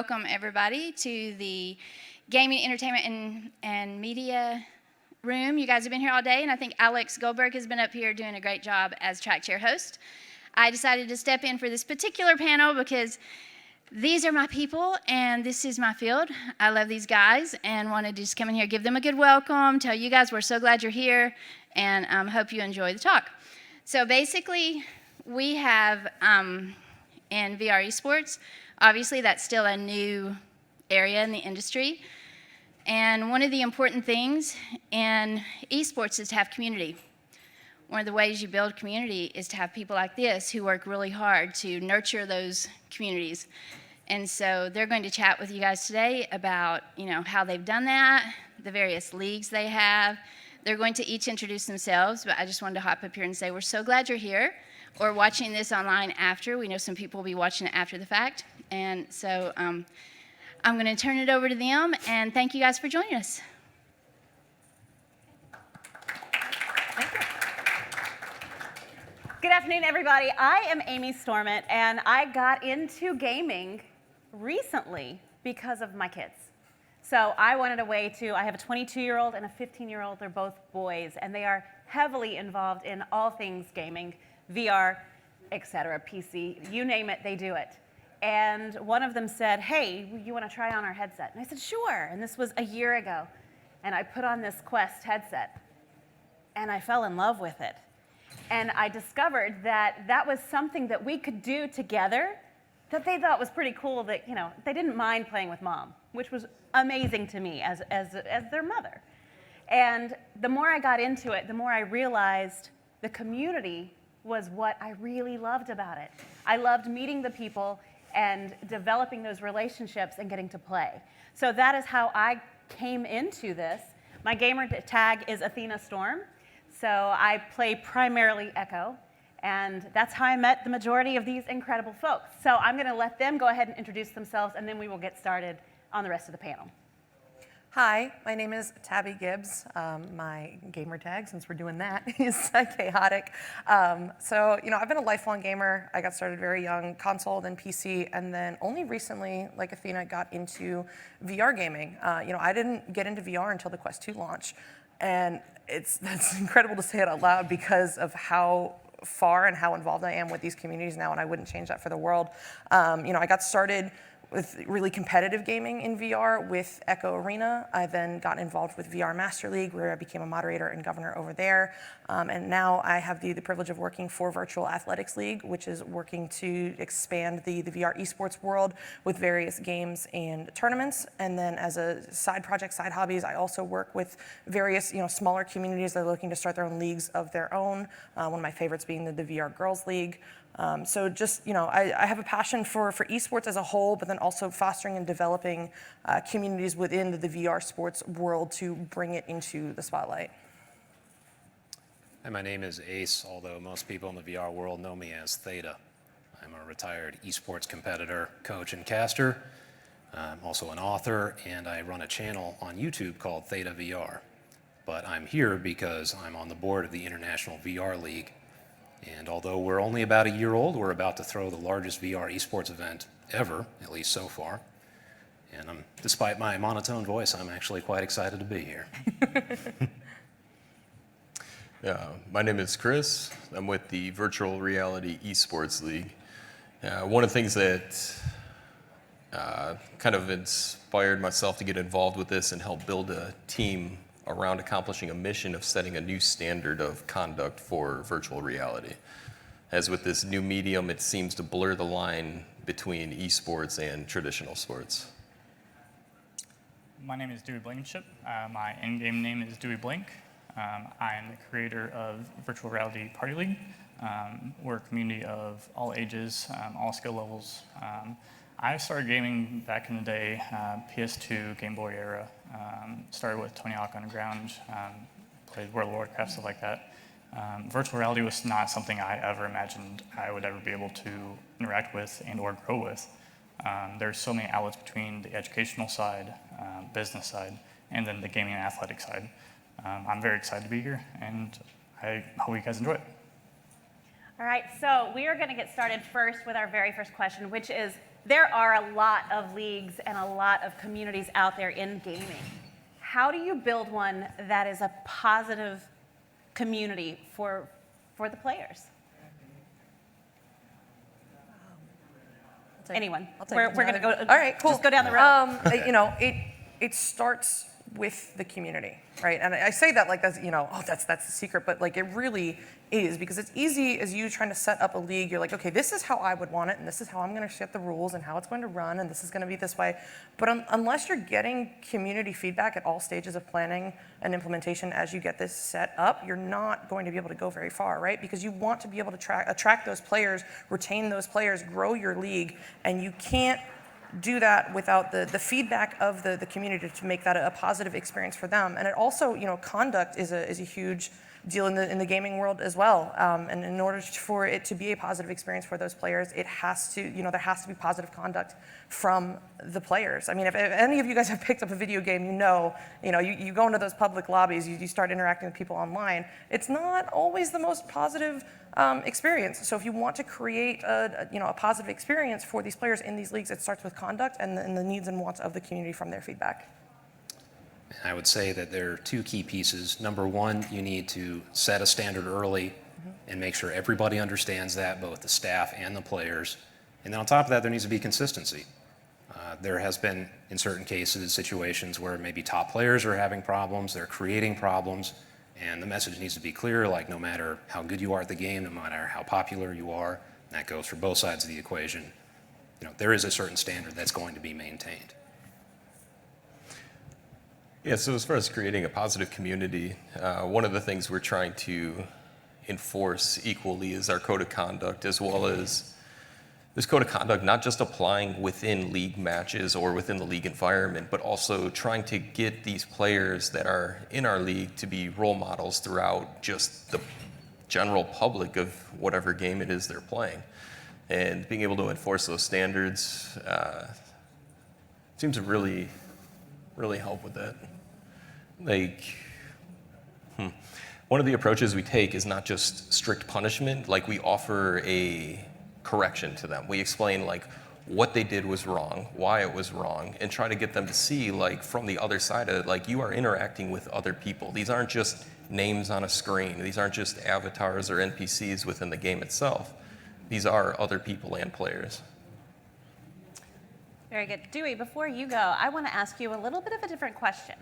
welcome everybody to the Gaming, Entertainment, and Media room. You guys have been here all day, and I think Alex Goldberg has been up here doing a great job as track chair host. I decided to step in for this particular panel because these are my people, and this is my field. I love these guys and wanted to just come in here, give them a good welcome, tell you guys we're so glad you're here, and hope you enjoy the talk. So basically, we have in VR esports, obviously that's still a new area in the industry. And one of the important things in esports is to have community. One of the ways you build community is to have people like this who work really hard to nurture those communities. And so they're going to chat with you guys today about, how they've done that, the various leagues they have. They're going to each introduce themselves, but I just wanted to hop up here and say we're so glad you're here or watching this online after. We know some people will be watching it after the fact. And so I'm going to turn it over to them, and thank you guys for joining us. Thank you. Good afternoon, everybody. I am Amy Stormant, and I got into gaming recently because of my kids. So I wanted a way to, I have a 22-year-old and a 15-year-old. They're both boys, and they are heavily involved in all things gaming, VR, etc., PC, you name it, they do it. And one of them said, hey, you want to try on our headset? And I said, sure. And this was a year ago. And I put on this Quest headset, and I fell in love with it. And I discovered that that was something that we could do together that they thought was pretty cool, that, they didn't mind playing with mom, which was amazing to me as their mother. And the more I got into it, the more I realized the community was what I really loved about it. I loved meeting the people and developing those relationships and getting to play. So that is how I came into this. My gamer tag is Athena Storm. So I play primarily Echo, and that's how I met the majority of these incredible folks. So I'm going to let them go ahead and introduce themselves, and then we will get started on the rest of the panel. Hi, my name is Tabby Gibbs. My gamer tag, since we're doing that, is chaotic. So, I've been a lifelong gamer. I got started very young, console, then PC, and then only recently, like Athena, got into VR gaming. I didn't get into VR until the Quest 2 launch, and that's incredible to say it out loud because of how far and how involved I am with these communities now, and I wouldn't change that for the world. I got started with really competitive gaming in VR with Echo Arena. I then got involved with VR Master League, where I became a moderator and governor over there. And now I have the privilege of working for Virtual Athletics League, which is working to expand the VR esports world with various games and tournaments. And then as a side project, side hobbies, I also work with various smaller communities that are looking to start their own leagues of their own. One of my favorites being the VR Girls League. So just, I have a passion for esports as a whole, but then also fostering and developing communities within the VR sports world to bring it into the spotlight. Hi, my name is Ace, although most people in the VR world know me as Theta. I'm a retired esports competitor, coach, and caster. I'm also an author, and I run a channel on YouTube called Theta VR. But I'm here because I'm on the board of the International VR League. And although we're only about a year old, we're about to throw the largest VR esports event ever, at least so far. And despite my monotone voice, I'm actually quite excited to be here. Yeah, my name is Chris. I'm with the Virtual Reality Esports League. One of the things that kind of inspired myself to get involved with this and help build a team around accomplishing a mission of setting a new standard of conduct for virtual reality. As with this new medium, it seems to blur the line between esports and traditional sports. My name is Dewey Blankenship. My in-game name is Dewey Blank. I am the creator of Virtual Reality Party League. We're a community of all ages, all skill levels. I started gaming back in the day, PS2, Game Boy era. Started with Tony Hawk Underground, played World of Warcraft, stuff like that. Virtual reality was not something I ever imagined I would ever be able to interact with and or grow with. There's so many outlets between the educational side, business side, and then the gaming and athletic side. I'm very excited to be here, and I hope you guys enjoy it. All right, so we are going to get started first with our very first question, which is, there are a lot of leagues and a lot of communities out there in gaming. How do you build one that is a positive community for the players? Anyone? I'll take We're it. going to go. All right, cool. Just go down the road. You know, it starts with the community, right? And I say that like that's, you know, oh, that's the secret, but like it really is, because it's easy as you trying to set up a league. You're like, okay, this is how I would want it, and this is how I'm going to set the rules, and how it's going to run, and this is going to be this way. But unless you're getting community feedback at all stages of planning and implementation as you get this set up, you're not going to be able to go very far, right? Because you want to be able to attract those players, retain those players, grow your league, and you can't do that without the feedback of the community to make that a positive experience for them. And it also, you know, conduct is a huge deal in the gaming world as well. And in order for it to be a positive experience for those players, it has to, you know, there has to be positive conduct from the players. I mean, if any of you guys have picked up a video game, you go into those public lobbies, you start interacting with people online. It's not always the most positive experience. So if you want to create a positive experience for these players in these leagues, it starts with conduct and the needs and wants of the community from their feedback. I would say that there are two key pieces. Number one, you need to set a standard early and make sure everybody understands that, both the staff and the players. And then on top of that, there needs to be consistency. There has been, in certain cases, situations where maybe top players are having problems, they're creating problems, and the message needs to be clear, like no matter how good you are at the game, no matter how popular you are, and that goes for both sides of the equation, you know, there is a certain standard that's going to be maintained. Yeah, so as far as creating a positive community, one of the things we're trying to enforce equally is our code of conduct, as well as this code of conduct not just applying within league matches or within the league environment, but also trying to get these players that are in our league to be role models throughout just the general public of whatever game it is they're playing. And being able to enforce those standards seems to really help with that. One of the approaches we take is not just strict punishment, like we offer a correction to them. We explain like what they did was wrong, why it was wrong, and try to get them to see like from the other side of it, like you are interacting with other people. These aren't just names on a screen. These aren't just avatars or NPCs within the game itself. These are other people and players. Very good. Dewey, before you go, I want to ask you a little bit of a different question.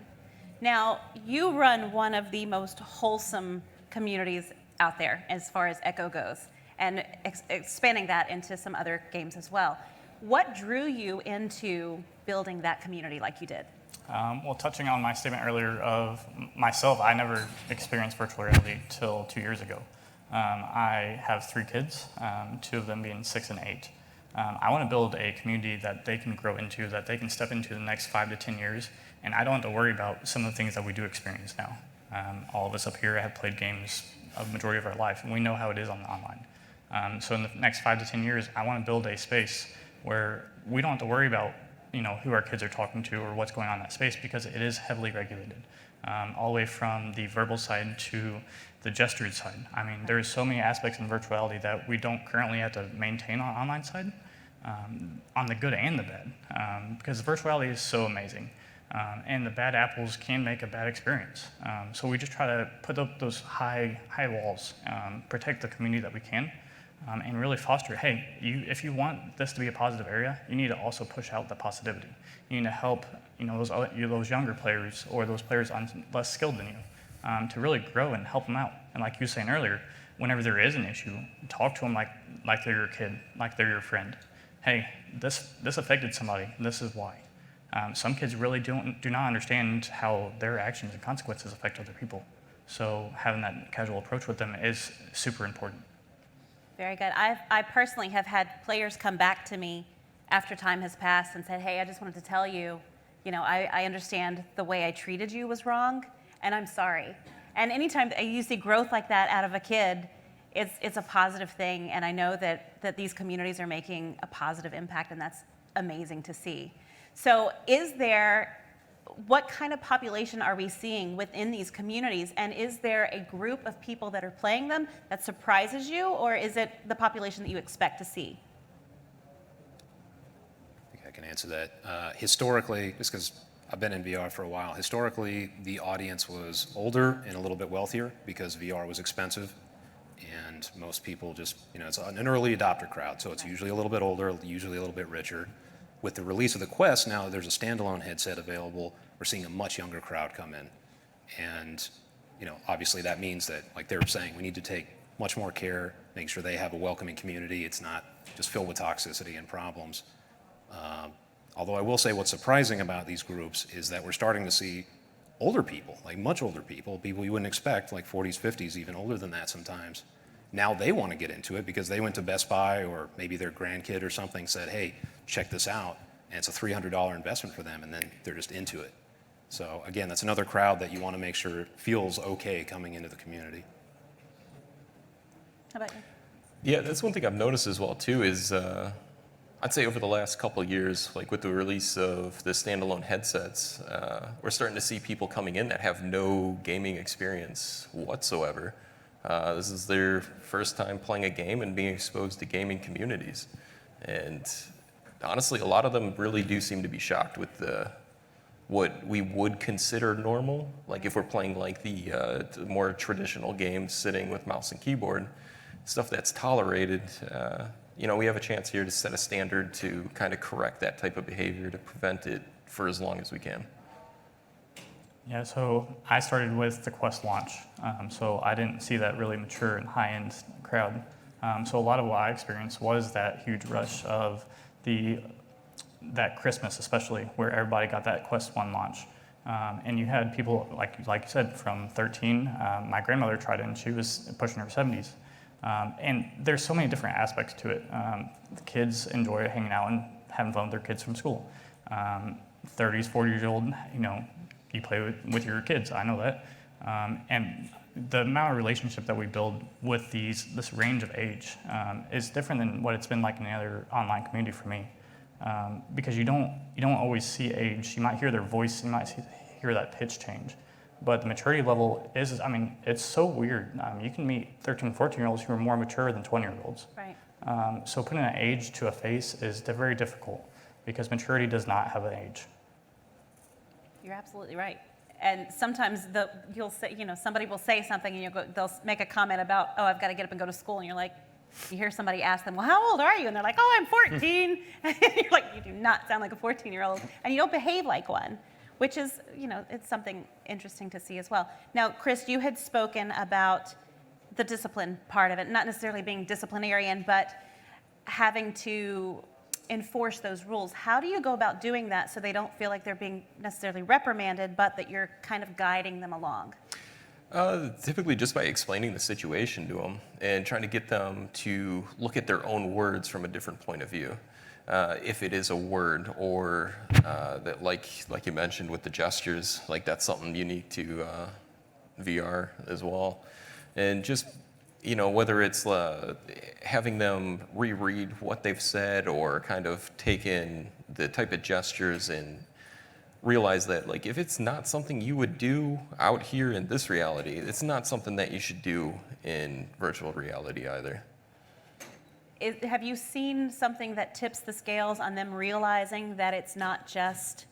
Now, you run one of the most wholesome communities out there as far as Echo goes, and expanding that into some other games as well. What drew you into building that community like you did? Well, touching on my statement earlier of myself, I never experienced virtual reality till 2 years ago. I have 3 kids, 2 of them being 6 and 8. I want to build a community that they can grow into, that they can step into the next 5 to 10 years, and I don't have to worry about some of the things that we do experience now. All of us up here have played games a majority of our life, and we know how it is on the online. So in the next 5 to 10 years, I want to build a space where we don't have to worry about, you know, who our kids are talking to or what's going on in that space, because it is heavily regulated, all the way from the verbal side to the gestured side. I mean, there's so many aspects in virtuality that we don't currently have to maintain on the online side, on the good and the bad, because virtuality is so amazing. And the bad apples can make a bad experience. So we just try to put up those high walls, protect the community that we can, and really foster, hey, if you want this to be a positive area, you need to also push out the positivity. You need to help, you know, those younger players or those players less skilled than you to really grow and help them out. And like you were saying earlier, whenever there is an issue, talk to them like they're your kid, like they're your friend. Hey, this affected somebody, and this is why. Some kids really do not understand how their actions and consequences affect other people. So having that casual approach with them is super important. Very good. I personally have had players come back to me after time has passed and said, hey, I just wanted to tell you, you know, I understand the way I treated you was wrong, and I'm sorry. And anytime you see growth like that out of a kid, it's a positive thing, and I know that these communities are making a positive impact, and that's amazing to see. So what kind of population are we seeing within these communities, and is there a group of people that are playing them that surprises you, or is it the population that you expect to see? can answer that. Historically, just because I've been in VR for a while, historically the audience was older and a little bit wealthier because VR was expensive. And most people just, it's an early adopter crowd, so it's usually a little bit older, usually a little bit richer. With the release of the Quest, now there's a standalone headset available. We're seeing a much younger crowd come in. And, obviously that means that, like they were saying, we need to take much more care, make sure they have a welcoming community. It's not just filled with toxicity and problems. Although I will say what's surprising about these groups is that we're starting to see older people, like much older people you wouldn't expect, like 40s, 50s, even older than that sometimes. Now they want to get into it because they went to Best Buy or maybe their grandkid or something said, hey, check this out. And it's a $300 investment for them, and then they're just into it. So again, that's another crowd that you want to make sure feels okay coming into the community. How about you? Yeah, that's one thing I've noticed as well too is I'd say over the last couple of years, like with the release of the standalone headsets, we're starting to see people coming in that have no gaming experience whatsoever. This is their first time playing a game and being exposed to gaming communities. And honestly, a lot of them really do seem to be shocked with what we would consider normal. Like if we're playing like the more traditional games sitting with mouse and keyboard, stuff that's tolerated, we have a chance here to set a standard to kind of correct that type of behavior to prevent it for as long as we can. Yeah, so I started with the Quest launch, so I didn't see that really mature and high-end crowd. So a lot of what I experienced was that huge rush of that Christmas, especially, where everybody got that Quest 1 launch. And you had people, like you said, from 13. My grandmother tried it, and she was pushing her 70s. And there's so many different aspects to it. The kids enjoy hanging out and having fun with their kids from school. 30s, 40-years-old, you play with your kids. I know that. And the amount of relationship that we build with this range of age is different than what it's been like in the other online community for me. Because you don't always see age. You might hear their voice, you might hear that pitch change. But the maturity level it's so weird. You can meet 13, 14-year-olds who are more mature than 20-year-olds. Right. So putting an age to a face is very difficult because maturity does not have an age. You're absolutely right. And sometimes you'll say, somebody will say something and they'll make a comment about, oh, I've got to get up and go to school. And you're like, you hear somebody ask them, well, how old are you? And they're like, oh, I'm 14. And you're like, you do not sound like a 14-year-old. And you don't behave like one, which is, it's something interesting to see as well. Now, Chris, you had spoken about the discipline part of it, not necessarily being disciplinarian, but having to enforce those rules. How do you go about doing that so they don't feel like they're being necessarily reprimanded, but that you're kind of guiding them along? Typically just by explaining the situation to them and trying to get them to look at their own words from a different point of view. If it is a word or that like you mentioned with the gestures, like that's something unique to VR as well. And just, whether it's having them reread what they've said or kind of take in the type of gestures and realize that, like, if it's not something you would do out here in this reality, it's not something that you should do in virtual reality either. Have you seen something that tips the scales on them realizing that it's not just,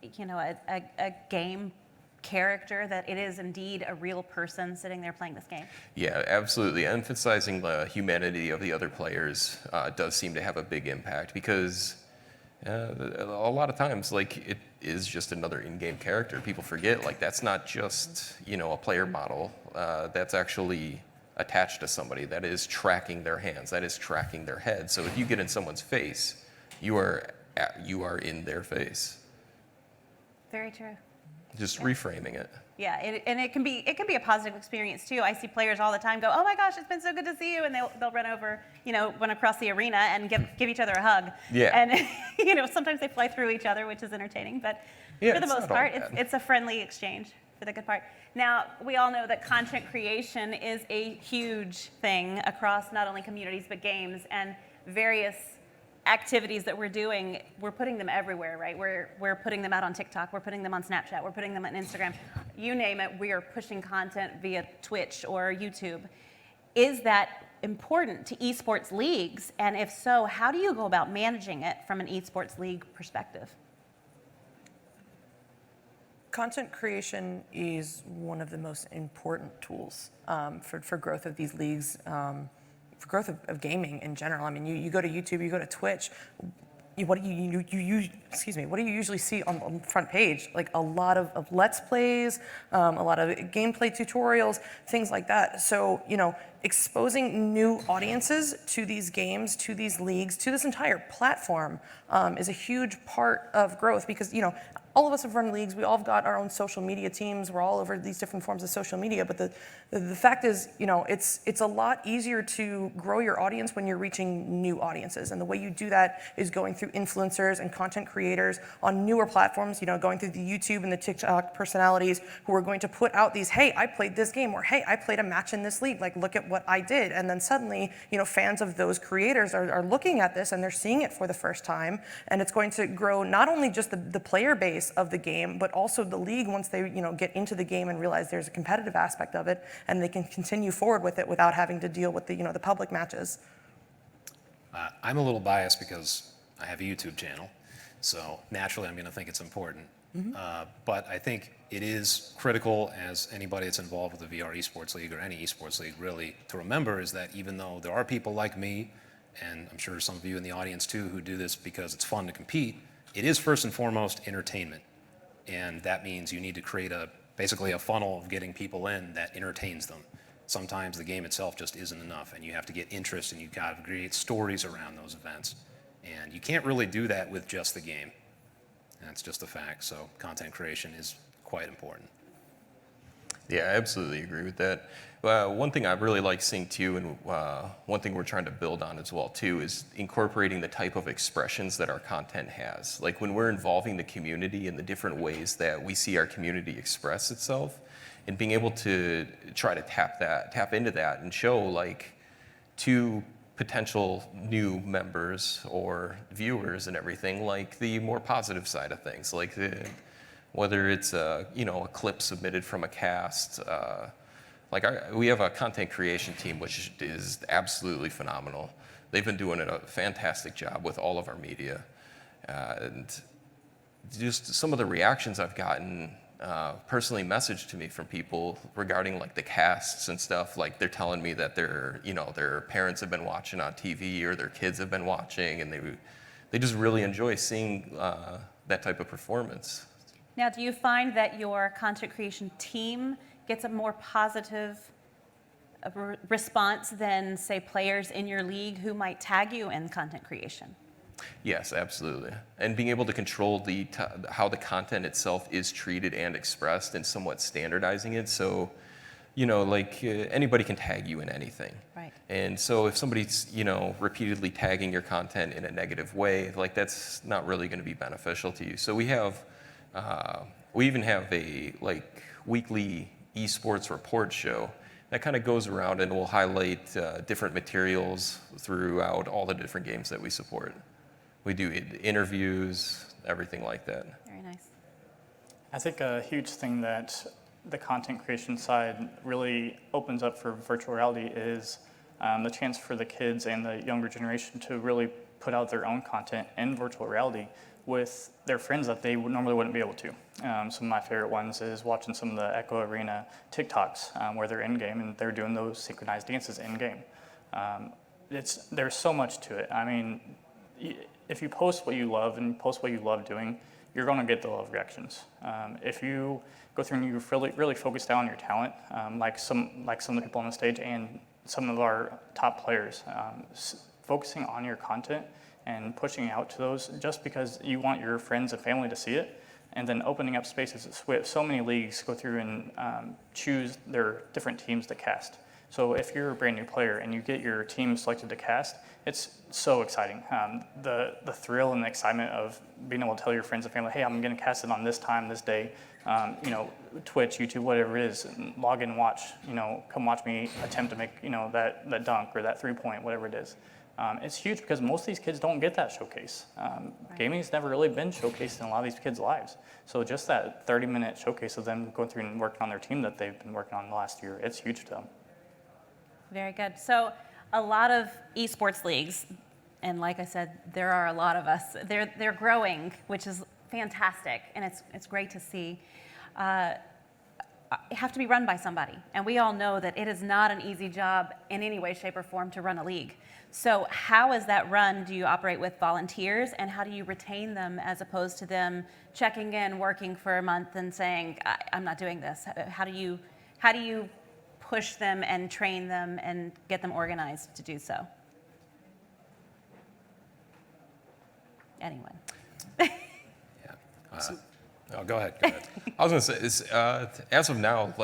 a game character, that it is indeed a real person sitting there playing this game? Yeah, absolutely. Emphasizing the humanity of the other players does seem to have a big impact because a lot of times, like, it is just another in-game character. People forget, like, that's not just, a player model. That's actually attached to somebody. That is tracking their hands. That is tracking their head. So if you get in someone's face, you are in their face. Very true. Just reframing it. Yeah, and it can be a positive experience too. I see players all the time go, oh my gosh, it's been so good to see you, and they'll run over, run across the arena and give each other a hug. Yeah. And sometimes they fly through each other, which is entertaining, but Yeah, for the it's most not all part, bad. it's a friendly exchange for the good part. Now, we all know that content creation is a huge thing across not only communities but games, and various activities that we're doing, we're putting them everywhere, right? We're putting them out on TikTok, we're putting them on Snapchat, we're putting them on Instagram. You name it, we are pushing content via Twitch or YouTube. Is that important to esports leagues? And if so, how do you go about managing it from an esports league perspective? Content creation is one of the most important tools for growth of these leagues, for growth of gaming in general. I mean, you go to YouTube, you go to Twitch. What do you usually see on the front page? Like a lot of Let's Plays, a lot of gameplay tutorials, things like that. So, exposing new audiences to these games, to these leagues, to this entire platform is a huge part of growth because, all of us have run leagues. We all have got our own social media teams. We're all over these different forms of social media. But the fact is, it's a lot easier to grow your audience when you're reaching new audiences. And the way you do that is going through influencers and content creators on newer platforms, going through the YouTube and the TikTok personalities who are going to put out these, hey, I played this game, or hey, I played a match in this league. Like, look at what I did. And then suddenly, fans of those creators are looking at this and they're seeing it for the first time. And it's going to grow not only just the player base of the game, but also the league once they get into the game and realize there's a competitive aspect of it, and they can continue forward with it without having to deal with the public matches. I'm a little biased because I have a YouTube channel, so naturally I'm going to think it's important. But I think it is critical, as anybody that's involved with the VR Esports League or any esports league really, to remember is that even though there are people like me, and I'm sure some of you in the audience too, who do this because it's fun to compete, it is first and foremost entertainment. And that means you need to create basically a funnel of getting people in that entertains them. Sometimes the game itself just isn't enough, and you have to get interest, and you've got to create stories around those events. And you can't really do that with just the game. That's just a fact. So content creation is quite important. Yeah, I absolutely agree with that. One thing I really like seeing too, and one thing we're trying to build on as well too, is incorporating the type of expressions that our content has. Like when we're involving the community in the different ways that we see our community express itself, and being able to try to tap into that and show like to potential new members or viewers and everything, like the more positive side of things, like whether it's a clip submitted from a cast. We have a content creation team, which is absolutely phenomenal. They've been doing a fantastic job with all of our media. And just some of the reactions I've gotten personally messaged to me from people regarding like the casts and stuff, like they're telling me that their parents have been watching on TV or their kids have been watching, and they just really enjoy seeing that type of performance. Now, do you find that your content creation team gets a more positive response than, say, players in your league who might tag you in content creation? Yes, absolutely. And being able to control how the content itself is treated and expressed, and somewhat standardizing it. So, anybody can tag you in anything. Right. And so if somebody's, repeatedly tagging your content in a negative way, like that's not really going to be beneficial to you. So we even have a weekly esports report show that kind of goes around and will highlight different materials throughout all the different games that we support. We do interviews, everything like that. Very nice. I think a huge thing that the content creation side really opens up for virtual reality is the chance for the kids and the younger generation to really put out their own content in virtual reality with their friends that they normally wouldn't be able to. Some of my favorite ones is watching some of the Echo Arena TikToks where they're in-game and they're doing those synchronized dances in-game. There's so much to it. I mean, if you post what you love and post what you love doing, you're going to get the love reactions. If you go through and you really focus down on your talent, like some of the people on the stage and some of our top players, focusing on your content and pushing out to those just because you want your friends and family to see it, and then opening up spaces. So many leagues go through and choose their different teams to cast. So if you're a brand new player and you get your team selected to cast, it's so exciting. The thrill and the excitement of being able to tell your friends and family, hey, I'm going to cast it on this time, this day, Twitch, YouTube, whatever it is, log in, watch, come watch me attempt to make, that dunk or that 3-point, whatever it is. It's huge because most of these kids don't get that showcase. Gaming's never really been showcased in a lot of these kids' lives. So just that 30-minute showcase of them going through and working on their team that they've been working on the last year, it's huge to them. Very good. So a lot of esports leagues, and like I said, there are a lot of us. They're growing, which is fantastic, and it's great to see. Have to be run by somebody, and we all know that it is not an easy job in any way, shape, or form to run a league. So how is that run? Do you operate with volunteers, and how do you retain them as opposed to them checking in, working for a month, and saying, I'm not doing this? How do you push them and train them and get them organized to do so? Anyone? Oh, go ahead. Go ahead. I was going to say, as of now,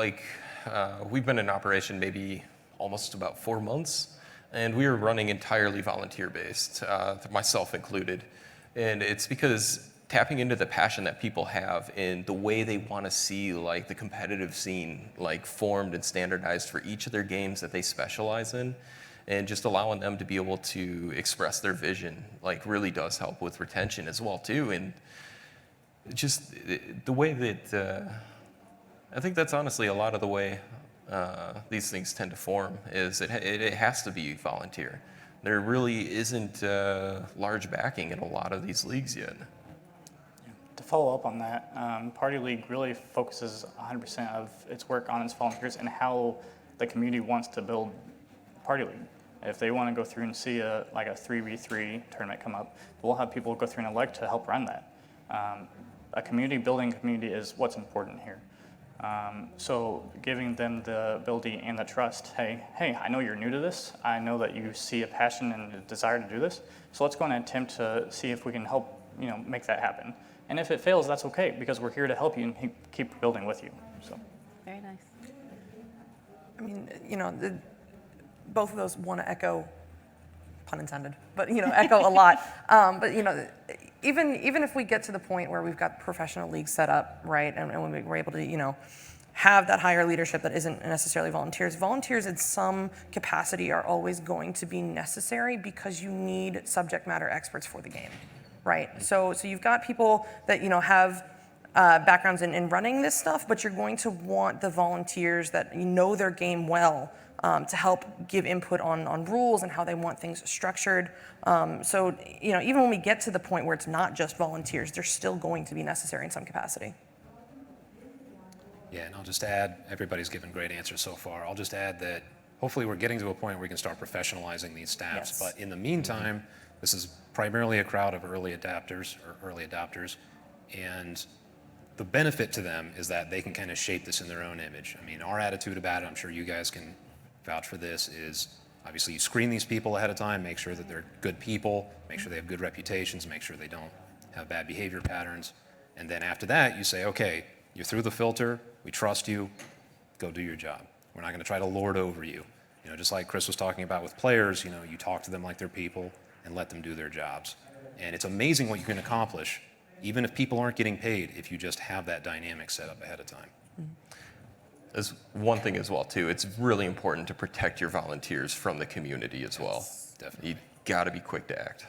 we've been in operation maybe almost about 4 months, and we are running entirely volunteer-based, myself included. And it's because tapping into the passion that people have and the way they want to see the competitive scene formed and standardized for each of their games that they specialize in, and just allowing them to be able to express their vision really does help with retention as well too. And just the way that I think that's honestly a lot of the way these things tend to form is it has to be volunteer. There really isn't large backing in a lot of these leagues yet. To follow up on that, Party League really focuses 100% of its work on its volunteers and how the community wants to build Party League. If they want to go through and see a 3v3 tournament come up, we'll have people go through and elect to help run that. Building a community is what's important here. So giving them the ability and the trust, hey, I know you're new to this. I know that you see a passion and a desire to do this. So let's go and attempt to see if we can help, make that happen. And if it fails, that's okay, because we're here to help you and keep building with you. So. Very nice. I mean, both of those want to echo, pun intended, but echo a lot. But even if we get to the point where we've got professional leagues set up, right, and when we're able to have that higher leadership that isn't necessarily volunteers. Volunteers in some capacity are always going to be necessary because you need subject matter experts for the game, right? So you've got people that have backgrounds in running this stuff, but you're going to want the volunteers that know their game well to help give input on rules and how they want things structured. So even when we get to the point where it's not just volunteers, they're still going to be necessary in some capacity. Yeah, and I'll just add, everybody's given great answers so far. I'll just add that hopefully we're getting to a point where we can start professionalizing these staffs. Yes. But in the meantime, this is primarily a crowd of early adopters, and the benefit to them is that they can kind of shape this in their own image. I mean, our attitude about it, I'm sure you guys can vouch for this, is obviously you screen these people ahead of time, make sure that they're good people, make sure they have good reputations, make sure they don't have bad behavior patterns. And then after that, you say, okay, you're through the filter, we trust you, go do your job. We're not going to try to lord over you. Just like Chris was talking about with players, you talk to them like they're people and let them do their jobs. And it's amazing what you can accomplish, even if people aren't getting paid, if you just have that dynamic set up ahead of time. There's one thing as well too, it's really important to protect your volunteers from the community as well. Definitely. You got to be quick to act.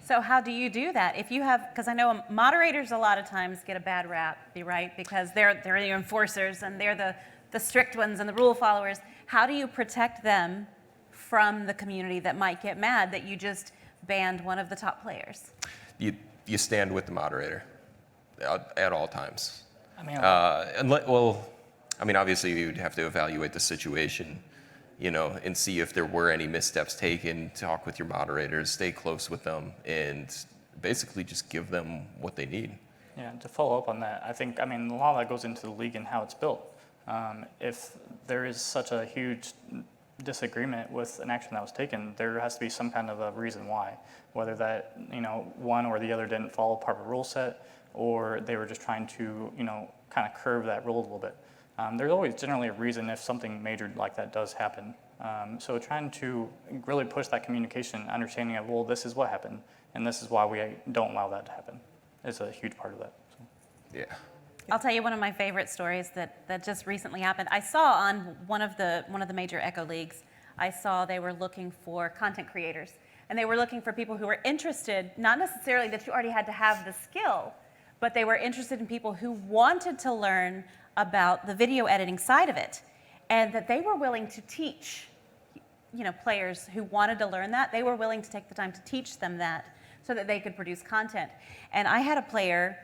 So how do you do that? If you have, because I know moderators a lot of times get a bad rap, right? Because they're the enforcers and they're the strict ones and the rule followers. How do you protect them from the community that might get mad that you just banned one of the top players? You stand with the moderator at all times. I mean, obviously you'd have to evaluate the situation, and see if there were any missteps taken, talk with your moderators, stay close with them, and basically just give them what they need. Yeah, to follow up on that, a lot of that goes into the league and how it's built. If there is such a huge disagreement with an action that was taken, there has to be some kind of a reason why. Whether that, one or the other didn't follow proper rule set, or they were just trying to, kind of curve that rule a little bit. There's always generally a reason if something major like that does happen. So trying to really push that communication, understanding of, well, this is what happened, and this is why we don't allow that to happen, is a huge part of that. So. Yeah. I'll tell you one of my favorite stories that just recently happened. I saw on one of the major Echo leagues, I saw they were looking for content creators, and they were looking for people who were interested, not necessarily that you already had to have the skill, but they were interested in people who wanted to learn about the video editing side of it, and that they were willing to teach players who wanted to learn that, they were willing to take the time to teach them that so that they could produce content. And I had a player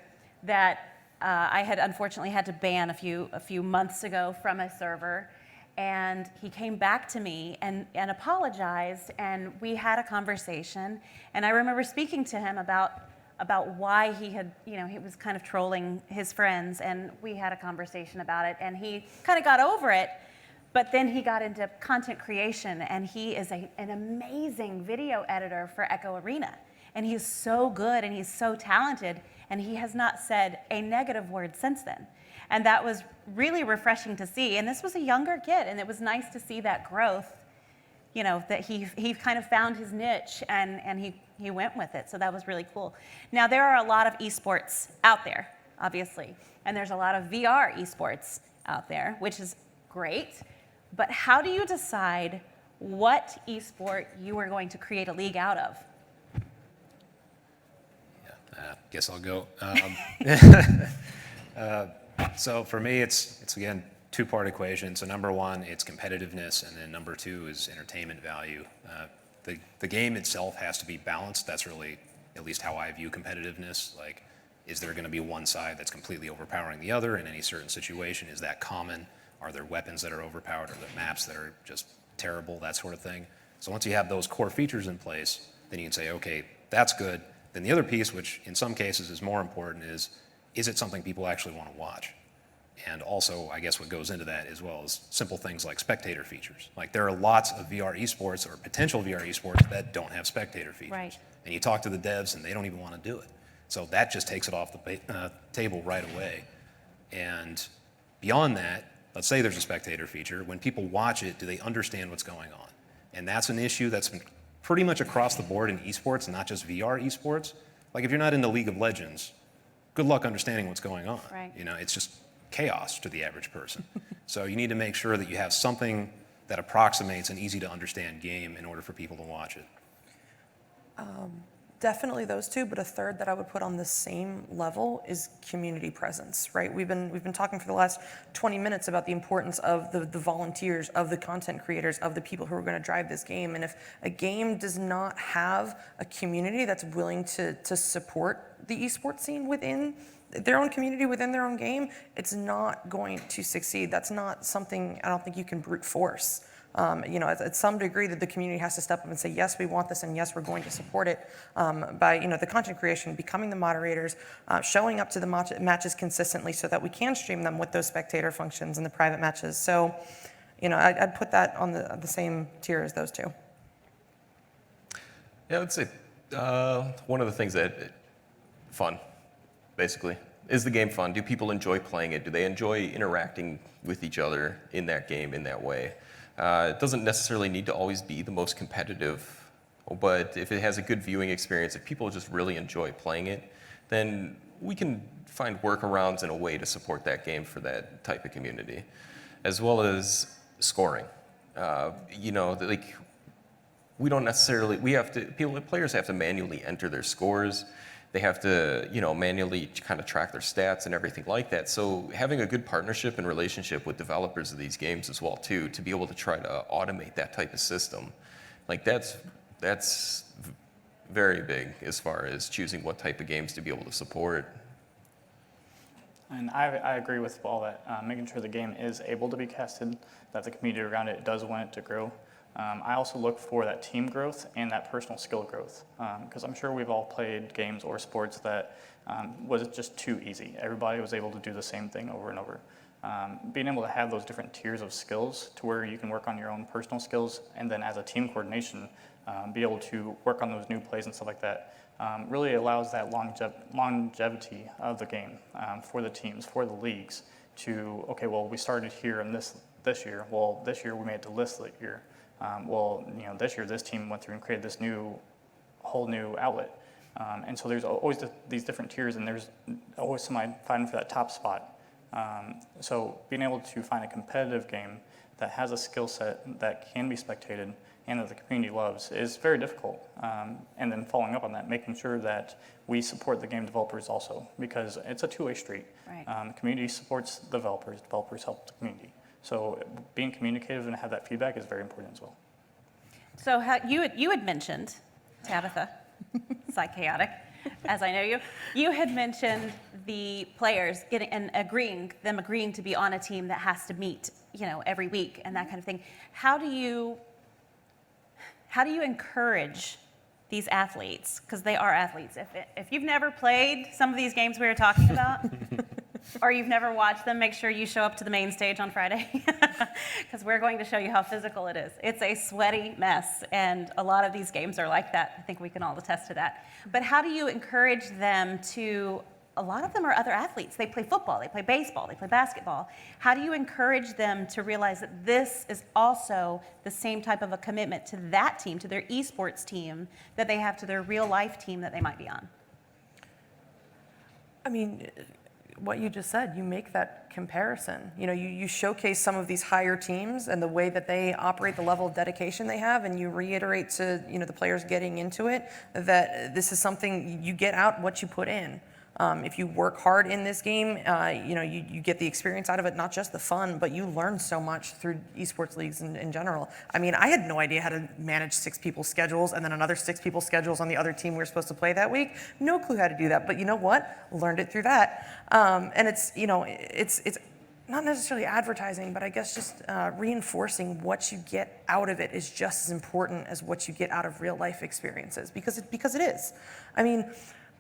that I had unfortunately had to ban a few months ago from a server, and he came back to me and apologized, and we had a conversation, and I remember speaking to him about why he had, he was kind of trolling his friends, and we had a conversation about it, and he kind of got over it, but then he got into content creation, and he is an amazing video editor for Echo Arena, and he's so good, and he's so talented, and he has not said a negative word since then. And that was really refreshing to see. And this was a younger kid, and it was nice to see that growth, that he kind of found his niche and he went with it. So that was really cool. Now, there are a lot of esports out there, obviously, and there's a lot of VR esports out there, which is great. But how do you decide what esport you are going to create a league out of? Guess I'll go. So for me, it's again, two-part equation. So number one, it's competitiveness, and then number two is entertainment value. The game itself has to be balanced. That's really at least how I view competitiveness. Like, is there going to be one side that's completely overpowering the other in any certain situation? Is that common? Are there weapons that are overpowered? Are there maps that are just terrible? That sort of thing. So once you have those core features in place, then you can say, okay, that's good. Then the other piece, which in some cases is more important, is it something people actually want to watch? And also, I guess what goes into that as well is simple things like spectator features. Like, there are lots of VR esports or potential VR esports that don't have spectator features. Right. And you talk to the devs and they don't even want to do it. So that just takes it off the table right away. And beyond that, let's say there's a spectator feature. When people watch it, do they understand what's going on? And that's an issue that's been pretty much across the board in esports, not just VR esports. Like, if you're not into League of Legends, good luck understanding what's going on. Right. It's just chaos to the average person. So you need to make sure that you have something that approximates an easy to understand game in order for people to watch it. Definitely those two, but a third that I would put on the same level is community presence, right? We've been talking for the last 20 minutes about the importance of the volunteers, of the content creators, of the people who are going to drive this game. And if a game does not have a community that's willing to support the esports scene within their own community, within their own game, it's not going to succeed. That's not something I don't think you can brute force. At some degree that the community has to step up and say, yes, we want this, and yes, we're going to support it by, the content creation, becoming the moderators, showing up to the matches consistently so that we can stream them with those spectator functions and the private matches. So, I'd put that on the same tier as those two. Yeah, I would say one of the things fun, basically. Is the game fun? Do people enjoy playing it? Do they enjoy interacting with each other in that game in that way? It doesn't necessarily need to always be the most competitive, but if it has a good viewing experience, if people just really enjoy playing it, then we can find workarounds and a way to support that game for that type of community, as well as scoring. We don't necessarily, players have to manually enter their scores. They have to, manually kind of track their stats and everything like that. So having a good partnership and relationship with developers of these games as well, too, to be able to try to automate that type of system, that's very big as far as choosing what type of games to be able to support. And I agree with all that, making sure the game is able to be casted, that the community around it does want it to grow. I also look for that team growth and that personal skill growth, because I'm sure we've all played games or sports that was just too easy. Everybody was able to do the same thing over and over. Being able to have those different tiers of skills to where you can work on your own personal skills, and then as a team coordination, be able to work on those new plays and stuff like that, really allows that longevity of the game for the teams, for the leagues, to, okay, well, we started here in this year. Well, this year we made it to this year. This year this team went through and created this whole new outlet. And so there's always these different tiers, and there's always somebody fighting for that top spot. So being able to find a competitive game that has a skill set that can be spectated and that the community loves is very difficult. And then following up on that, making sure that we support the game developers also, because it's a two-way street. Right. Community supports developers help the community. So being communicative and have that feedback is very important as well. So you had mentioned, Tabitha, psychotic, as I know you, you had mentioned the players agreeing to be on a team that has to meet, every week and that kind of thing. How do you encourage these athletes, because they are athletes? If you've never played some of these games we were talking about, or you've never watched them, make sure you show up to the main stage on Friday, because we're going to show you how physical it is. It's a sweaty mess, and a lot of these games are like that. I think we can all attest to that. But how do you encourage them to, a lot of them are other athletes. They play football, they play baseball, they play basketball. How do you encourage them to realize that this is also the same type of a commitment to that team, to their esports team, that they have to their real life team that they might be on? I mean, what you just said, you make that comparison. You showcase some of these higher teams and the way that they operate, the level of dedication they have, and you reiterate to the players getting into it that this is something you get out what you put in. If you work hard in this game, you get the experience out of it, not just the fun, but you learn so much through esports leagues in general. I mean, I had no idea how to manage 6 people's schedules and then another 6 people's schedules on the other team we were supposed to play that week. No clue how to do that, but you know what? Learned it through that. And it's not necessarily advertising, but I guess just reinforcing what you get out of it is just as important as what you get out of real life experiences, because it is. I mean,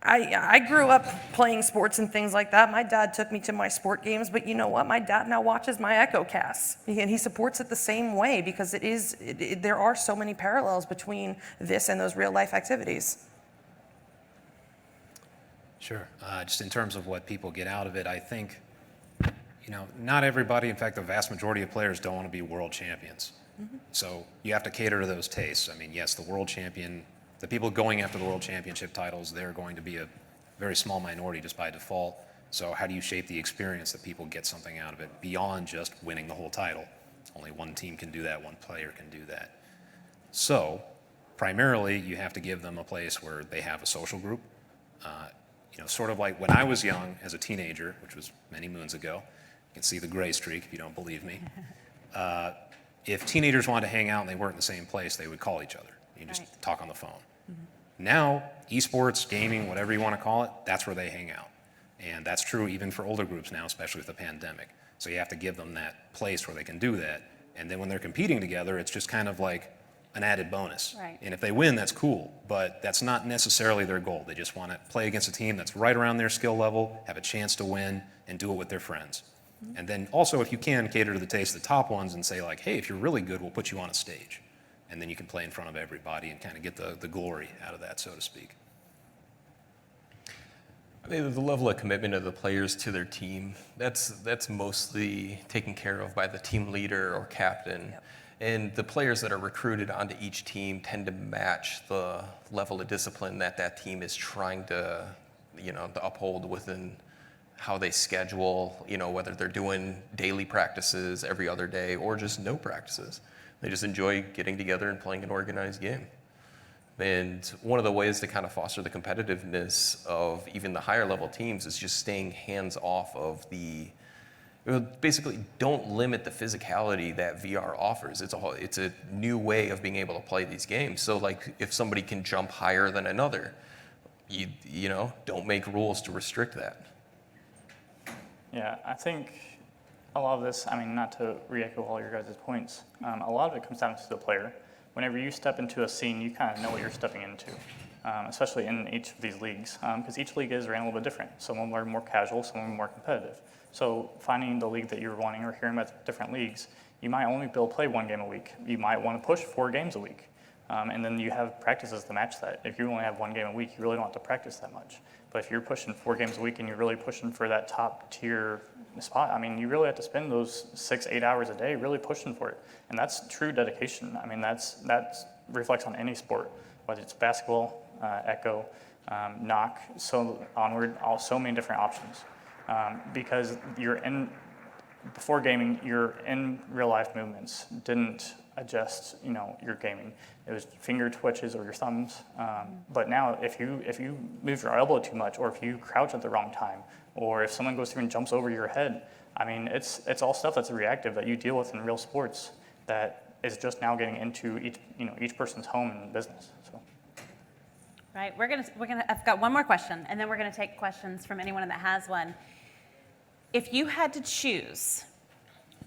I grew up playing sports and things like that. My dad took me to my sport games, but you know what? My dad now watches my Echo casts, and he supports it the same way, because there are so many parallels between this and those real life activities. Sure. Just in terms of what people get out of it, I think, not everybody, in fact, the vast majority of players don't want to be world champions. Mm-hmm. So you have to cater to those tastes. I mean, yes, the world champion, the people going after the world championship titles, they're going to be a very small minority just by default. So how do you shape the experience that people get something out of it beyond just winning the whole title? Only one team can do that, one player can do that. So primarily, you have to give them a place where they have a social group. Sort of like when I was young as a teenager, which was many moons ago. You can see the gray streak if you don't believe me. If teenagers wanted to hang out and they weren't in the same place, they would call each other. You just talk on the phone. Mm-hmm. Now, esports, gaming, whatever you want to call it, that's where they hang out. And that's true even for older groups now, especially with the pandemic. So you have to give them that place where they can do that. And then when they're competing together, it's just kind of like an added bonus. Right. And if they win, that's cool, but that's not necessarily their goal. They just want to play against a team that's right around their skill level, have a chance to win, and do it with their friends. Mm-hmm. And then also, if you can, cater to the taste of the top ones and say like, hey, if you're really good, we'll put you on a stage. And then you can play in front of everybody and kind of get the glory out of that, so to speak. I think the level of commitment of the players to their team, that's mostly taken care of by the team leader or captain. Yep. And the players that are recruited onto each team tend to match the level of discipline that team is trying to uphold within how they schedule, whether they're doing daily practices every other day or just no practices. They just enjoy getting together and playing an organized game. And one of the ways to kind of foster the competitiveness of even the higher level teams is just staying hands off of basically don't limit the physicality that VR offers. It's a new way of being able to play these games. So like if somebody can jump higher than another, you don't make rules to restrict that. Yeah, I think a lot of this, not to re-echo all your guys' points, a lot of it comes down to the player. Whenever you step into a scene, you kind of know what you're stepping into, especially in each of these leagues, because each league is ran a little bit different. Some of them are more casual, some of them are more competitive. So finding the league that you're wanting or hearing about different leagues, you might only be able to play 1 game a week. You might want to push 4 games a week. And then you have practices to match that. If you only have 1 game a week, you really don't have to practice that much. But if you're pushing 4 games a week and you're really pushing for that top tier spot, you really have to spend those 6-8 hours a day really pushing for it. And that's true dedication. That reflects on any sport, whether it's basketball, Echo, knock, so onward, so many different options. Because before gaming, your in real life movements didn't adjust, your gaming. It was finger twitches or your thumbs. But now, if you move your elbow too much, or if you crouch at the wrong time, or if someone goes through and jumps over your head, it's all stuff that's reactive that you deal with in real sports that is just now getting into each person's home and business. So. Right, I've got one more question, and then we're gonna take questions from anyone that has one. If you had to choose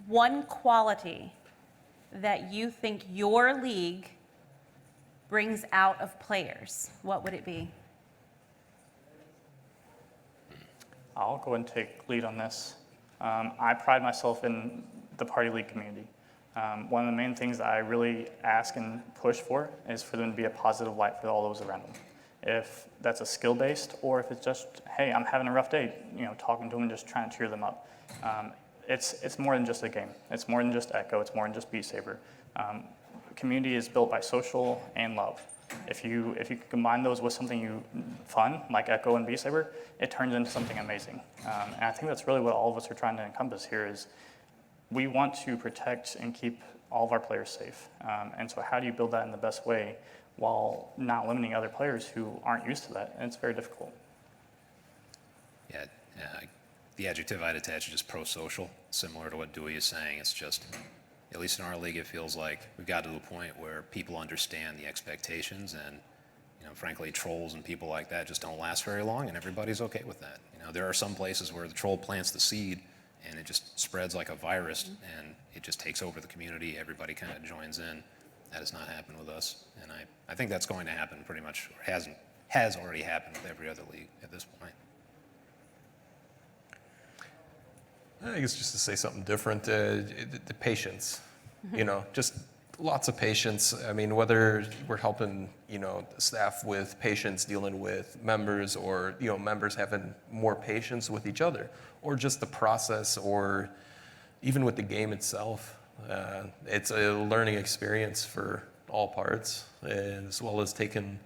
one quality that you think your league brings out of players, what would it be? I'll go and take lead on this. I pride myself in the party league community. One of the main things that I really ask and push for is for them to be a positive light for all those around them. If that's a skill-based, or if it's just, hey, I'm having a rough day, talking to them and just trying to cheer them up. It's more than just a game. It's more than just Echo. It's more than just Beat Saber. Community is built by social and love. If you combine those with something fun, like Echo and Beat Saber, it turns into something amazing. And I think that's really what all of us are trying to encompass here is we want to protect and keep all of our players safe. And so how do you build that in the best way while not limiting other players who aren't used to that? And it's very difficult. Yeah, the adjective I'd attach is just pro-social, similar to what Dewey is saying. It's just, at least in our league, it feels like we've got to the point where people understand the expectations, and frankly, trolls and people like that just don't last very long, and everybody's okay with that. There are some places where the troll plants the seed, and it just spreads like a virus, and it just takes over the community. Everybody kind of joins in. That has not happened with us, and I think that's going to happen pretty much, or has already happened with every other league at this point. I guess just to say something different, the patience, just lots of patience. I mean, whether we're helping, the staff with patience dealing with members, or, members having more patience with each other, or just the process, or even with the game itself. It's a learning experience for all parts, as well as taking,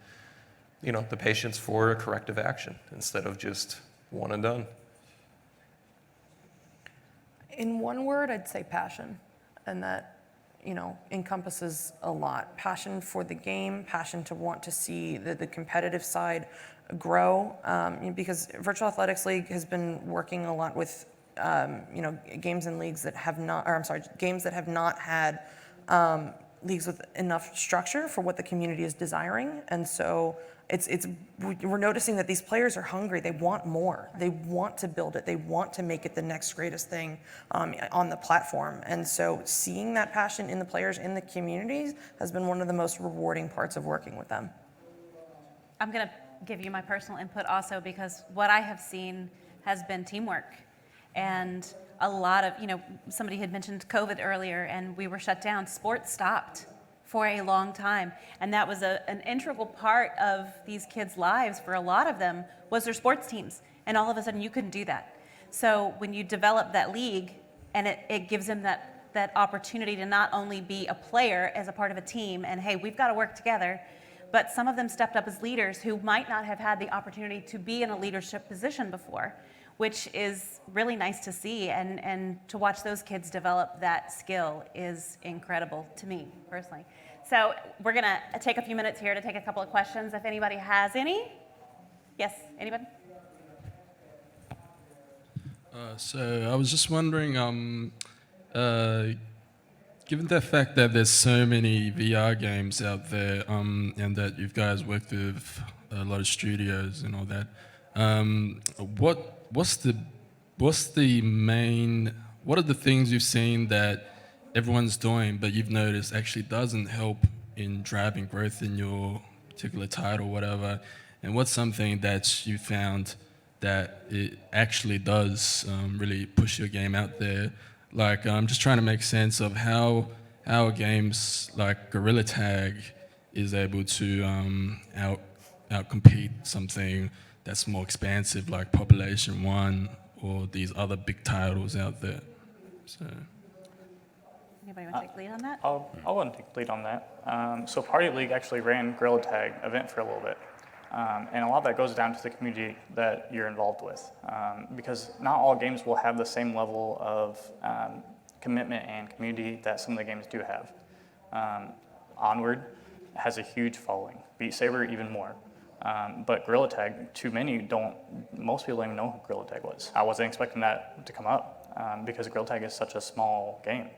the patience for a corrective action instead of just one and done. In one word, I'd say passion, and that, encompasses a lot. Passion for the game, passion to want to see the competitive side grow, because Virtual Athletics League has been working a lot with, games and leagues that have not, games that have not had leagues with enough structure for what the community is desiring, and so we're noticing that these players are hungry. They want more. They want to build it. They want to make it the next greatest thing on the platform. And so seeing that passion in the players, in the communities, has been one of the most rewarding parts of working with them. I'm going to give you my personal input also, because what I have seen has been teamwork. And a lot of, somebody had mentioned COVID earlier, and we were shut down. Sports stopped for a long time, and that was an integral part of these kids' lives. For a lot of them was their sports teams, and all of a sudden you couldn't do that. So when you develop that league, and it gives them that opportunity to not only be a player as a part of a team, and hey, we've got to work together, but some of them stepped up as leaders who might not have had the opportunity to be in a leadership position before, which is really nice to see, and to watch those kids develop that skill is incredible to me personally. So we're gonna take a few minutes here to take a couple of questions if anybody has any. Yes, anybody? So I was just wondering, given the fact that there's so many VR games out there, and that you guys worked with a lot of studios and all that, what are the things you've seen that everyone's doing but you've noticed actually doesn't help in driving growth in your particular title, whatever, and what's something that you found that it actually does really push your game out there? Like, I'm just trying to make sense of how games like Gorilla Tag is able to outcompete something that's more expansive like Population 1 or these other big titles out there. So. Anybody want to take the lead on that? I'll want to take the lead on that. So Party League actually ran Gorilla Tag event for a little bit. And a lot of that goes down to the community that you're involved with. Because not all games will have the same level of commitment and community that some of the games do have. Onward has a huge following. Beat Saber even more. But Gorilla Tag, most people don't even know who Gorilla Tag was. I wasn't expecting that to come up because Gorilla Tag is such a small game.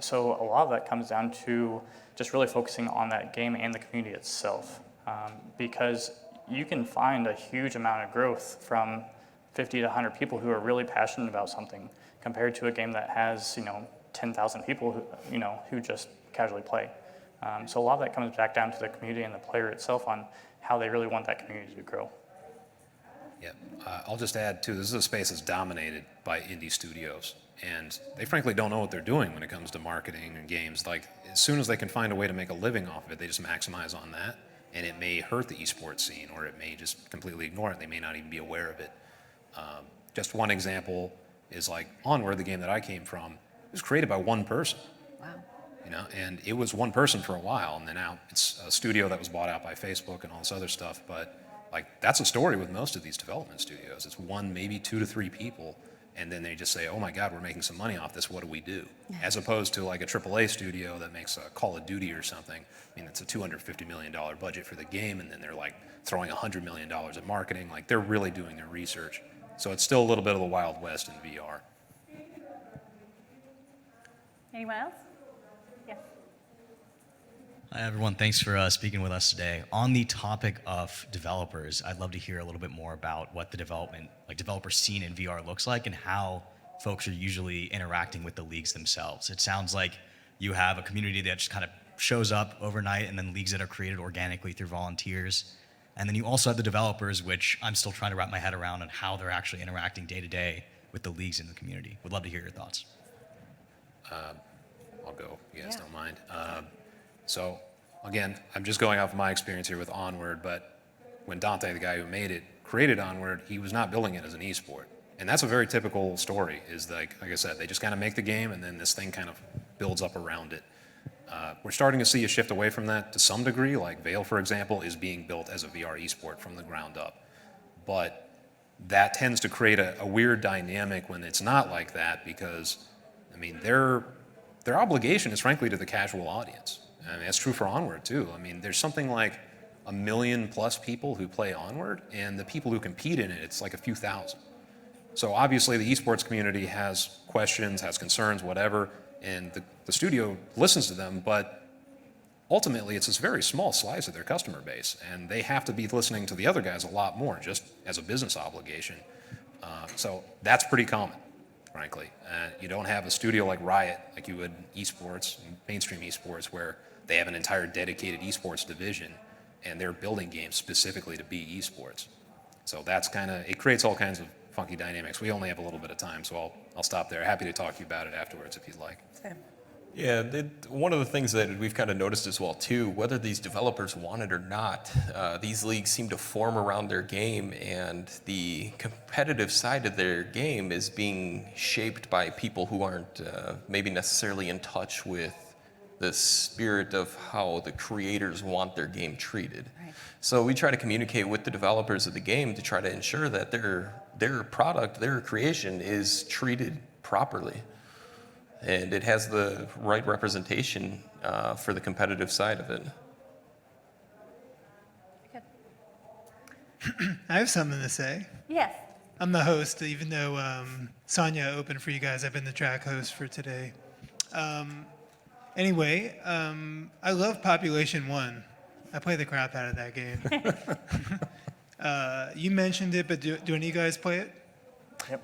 So a lot of that comes down to just really focusing on that game and the community itself, because you can find a huge amount of growth from 50 to 100 people who are really passionate about something compared to a game that has 10,000 people who just casually play. So a lot of that comes back down to the community and the player itself on how they really want that community to grow. Yeah, I'll just add too, this is a space that's dominated by indie studios, and they frankly don't know what they're doing when it comes to marketing and games. Like, as soon as they can find a way to make a living off of it, they just maximize on that, and it may hurt the esports scene, or it may just completely ignore it. They may not even be aware of it. Just one example is like Onward, the game that I came from. It was created by one person. Wow. And it was one person for a while, and then now it's a studio that was bought out by Facebook and all this other stuff. But like, that's a story with most of these development studios. It's one, maybe 2 to 3 people, and then they just say, oh my God, we're making some money off this, what do we do? As opposed to like a AAA studio that makes a Call of Duty or something. I mean, it's a $250 million budget for the game, and then they're like throwing $100 million at marketing. Like, they're really doing their research. So it's still a little bit of the Wild West in VR. Anyone else? Yes. Hi, everyone. Thanks for speaking with us today. On the topic of developers, I'd love to hear a little bit more about what the developer scene in VR looks like and how folks are usually interacting with the leagues themselves. It sounds like you have a community that just kind of shows up overnight, and then leagues that are created organically through volunteers. And then you also have the developers, which I'm still trying to wrap my head around on how they're actually interacting day to day with the leagues in the community. Would love to hear your thoughts. I'll go, you guys don't mind. So again, I'm just going off of my experience here with Onward, but when Dante, the guy who made it, created Onward, he was not building it as an esport. And that's a very typical story, is like I said, they just kind of make the game, and then this thing kind of builds up around it. We're starting to see a shift away from that to some degree. Like Veil, for example, is being built as a VR esport from the ground up. But that tends to create a weird dynamic when it's not like that, because, I mean, their obligation is frankly to the casual audience. I mean, that's true for Onward too. I mean, there's something like 1 million plus people who play Onward, and the people who compete in it, it's like a few thousand. So obviously the esports community has questions, has concerns, whatever, and the studio listens to them, but ultimately it's this very small slice of their customer base, and they have to be listening to the other guys a lot more, just as a business obligation. So that's pretty common, frankly. You don't have a studio like Riot, like you would esports, mainstream esports, where they have an entire dedicated esports division, and they're building games specifically to be esports. So that's it creates all kinds of funky dynamics. We only have a little bit of time, so I'll stop there. Happy to talk to you about it afterwards if you'd like. Same. Yeah, one of the things that we've kind of noticed as well too, whether these developers want it or not, these leagues seem to form around their game, and the competitive side of their game is being shaped by people who aren't maybe necessarily in touch with the spirit of how the creators want their game treated. Right. So we try to communicate with the developers of the game to try to ensure that their product, their creation is treated properly. And it has the right representation for the competitive side of it. I have something to say. Yes. I'm the host, even though Sonia opened for you guys. I've been the track host for today. Anyway, I love Population 1. I play the crap out of that game. You mentioned it, but do any of you guys play it?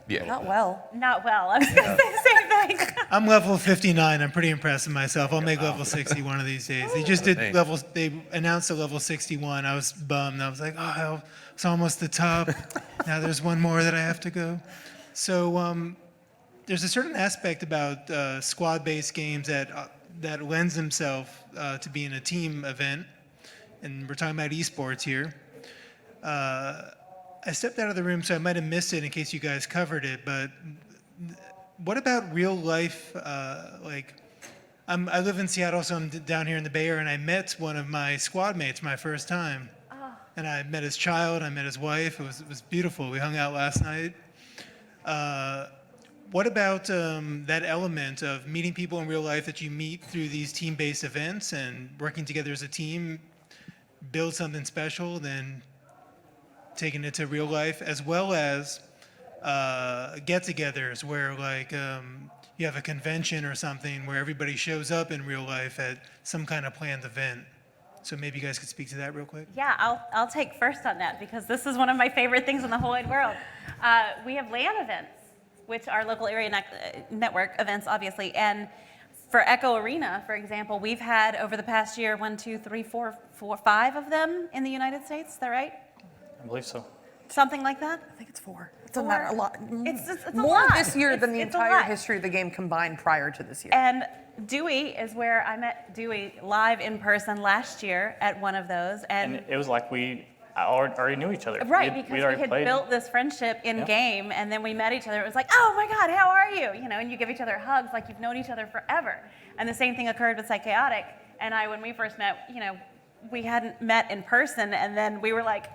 Yeah. Not well. Not well. I was going to say the same thing. I'm level 59. I'm pretty impressed with myself. I'll make level 60 one of these days. They just did they announced a level 61. I was bummed. I was like, oh, it's almost the top. Now there's one more that I have to go. So there's a certain aspect about squad-based games that lends themselves to being a team event. And we're talking about esports here. I stepped out of the room, so I might have missed it in case you guys covered it, but what about real life, I live in Seattle, so I'm down here in the Bay Area, and I met one of my squad mates my first time. Oh. And I met his child, I met his wife, it was beautiful. We hung out last night. What about that element of meeting people in real life that you meet through these team-based events and working together as a team, build something special, then taking it to real life, as well as get-togethers where you have a convention or something where everybody shows up in real life at some kind of planned event. So maybe you guys could speak to that real quick. Yeah, I'll take first on that because this is one of my favorite things in the whole wide world. We have LAN events, which are local area network events, obviously. And for Echo Arena, for example, we've had over the past year 5 of them in the United States. Is that right? I believe so. Something like that? I think it's 4. It doesn't matter, a lot. It's a More lot. this year than the It's a entire lot. history of the game combined prior to this year. And Dewey is where I met Dewey live in person last year at one of those. And it was like we already knew each other. Right, We'd because we already had played. built this friendship in game, and then we met each other. It was like, oh my God, how are you? You know, and you give each other hugs like you've known each other forever. And the same thing occurred with Psychaotic. And when we first met, we hadn't met in person, and then we were like,